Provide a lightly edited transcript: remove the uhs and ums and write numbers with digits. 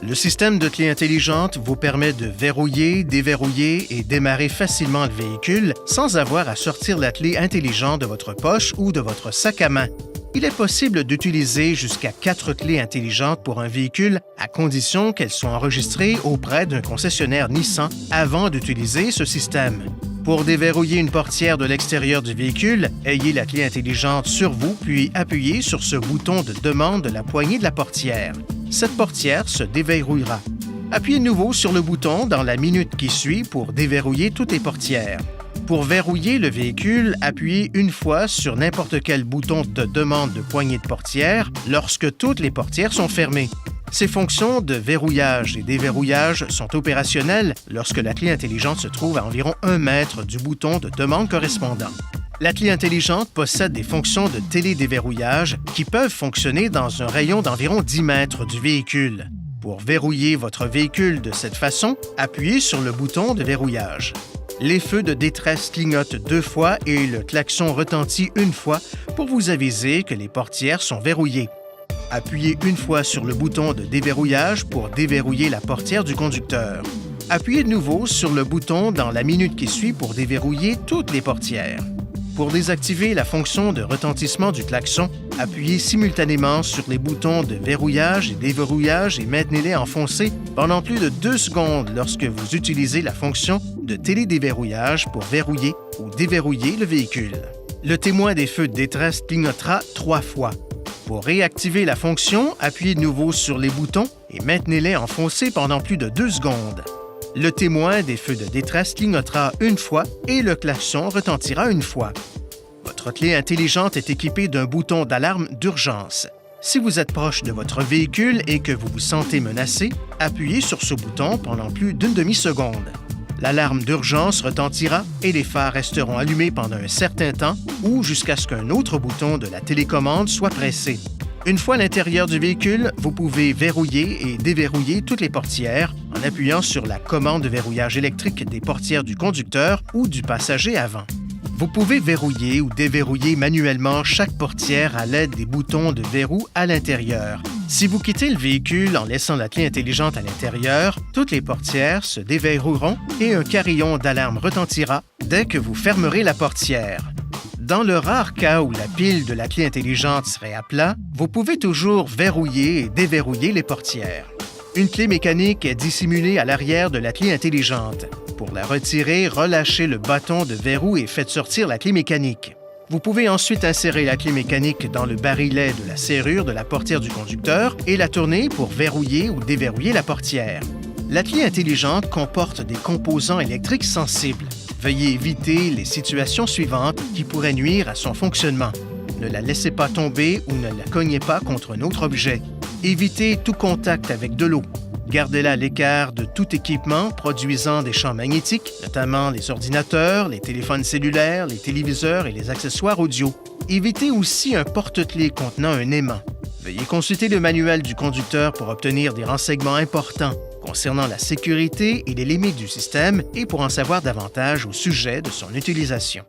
Le système de clé intelligente vous permet de verrouiller, déverrouiller et démarrer facilement le véhicule sans avoir à sortir la clé intelligente de votre poche ou de votre sac à main. Il est possible d'utiliser jusqu'à 4 clés intelligentes pour un véhicule à condition qu'elles soient enregistrées auprès d'un concessionnaire Nissan avant d'utiliser ce système. Pour déverrouiller une portière de l'extérieur du véhicule, ayez la clé intelligente sur vous puis appuyez sur ce bouton de demande de la poignée de la portière. Cette portière se déverrouillera. Appuyez de nouveau sur le bouton dans la minute qui suit pour déverrouiller toutes les portières. Pour verrouiller le véhicule, appuyez une fois sur n'importe quel bouton de demande de poignée de portière lorsque toutes les portières sont fermées. Ces fonctions de verrouillage et déverrouillage sont opérationnelles lorsque la clé intelligente se trouve à environ 1 mètre du bouton de demande correspondant. La clé intelligente possède des fonctions de télédéverrouillage qui peuvent fonctionner dans un rayon d'environ 10 mètres du véhicule. Pour verrouiller votre véhicule de cette façon, appuyez sur le bouton de verrouillage. Les feux de détresse clignotent 2 fois et le klaxon retentit 1 fois pour vous aviser que les portières sont verrouillées. Appuyez 1 fois sur le bouton de déverrouillage pour déverrouiller la portière du conducteur. Appuyez de nouveau sur le bouton dans la minute qui suit pour déverrouiller toutes les portières. Pour désactiver la fonction de retentissement du klaxon, appuyez simultanément sur les boutons de verrouillage et déverrouillage et maintenez-les enfoncés pendant plus de 2 secondes lorsque vous utilisez la fonction de télédéverrouillage pour verrouiller ou déverrouiller le véhicule. Le témoin des feux de détresse clignotera 3 fois. Pour réactiver la fonction, appuyez de nouveau sur les boutons et maintenez-les enfoncés pendant plus de 2 secondes. Le témoin des feux de détresse clignotera 1 fois et le klaxon retentira 1 fois. Votre clé intelligente est équipée d'un bouton d'alarme d'urgence. Si vous êtes proche de votre véhicule et que vous vous sentez menacé, appuyez sur ce bouton pendant plus d'1 demi-seconde. L'alarme d'urgence retentira et les phares resteront allumés pendant un certain temps ou jusqu'à ce qu'un autre bouton de la télécommande soit pressé. Une fois à l'intérieur du véhicule, vous pouvez verrouiller et déverrouiller toutes les portières en appuyant sur la commande de verrouillage électrique des portières du conducteur ou du passager avant. Vous pouvez verrouiller ou déverrouiller manuellement chaque portière à l'aide des boutons de verrou à l'intérieur. Si vous quittez le véhicule en laissant la clé intelligente à l'intérieur, toutes les portières se déverrouilleront et un carillon d'alarme retentira dès que vous fermerez la portière. Dans le rare cas où la pile de la clé intelligente serait à plat, vous pouvez toujours verrouiller et déverrouiller les portières. Une clé mécanique est dissimulée à l'arrière de la clé intelligente. Pour la retirer, relâchez le bâton de verrou et faites sortir la clé mécanique. Vous pouvez ensuite insérer la clé mécanique dans le barillet de la serrure de la portière du conducteur et la tourner pour verrouiller ou déverrouiller la portière. La clé intelligente comporte des composants électriques sensibles. Veuillez éviter les situations suivantes qui pourraient nuire à son fonctionnement. Ne la laissez pas tomber ou ne la cognez pas contre un autre objet. Évitez tout contact avec de l'eau. Gardez-la à l'écart de tout équipement produisant des champs magnétiques, notamment les ordinateurs, les téléphones cellulaires, les téléviseurs et les accessoires audio. Évitez aussi un porte-clés contenant un aimant. Veuillez consulter le manuel du conducteur pour obtenir des renseignements importants concernant la sécurité et les limites du système et pour en savoir davantage au sujet de son utilisation.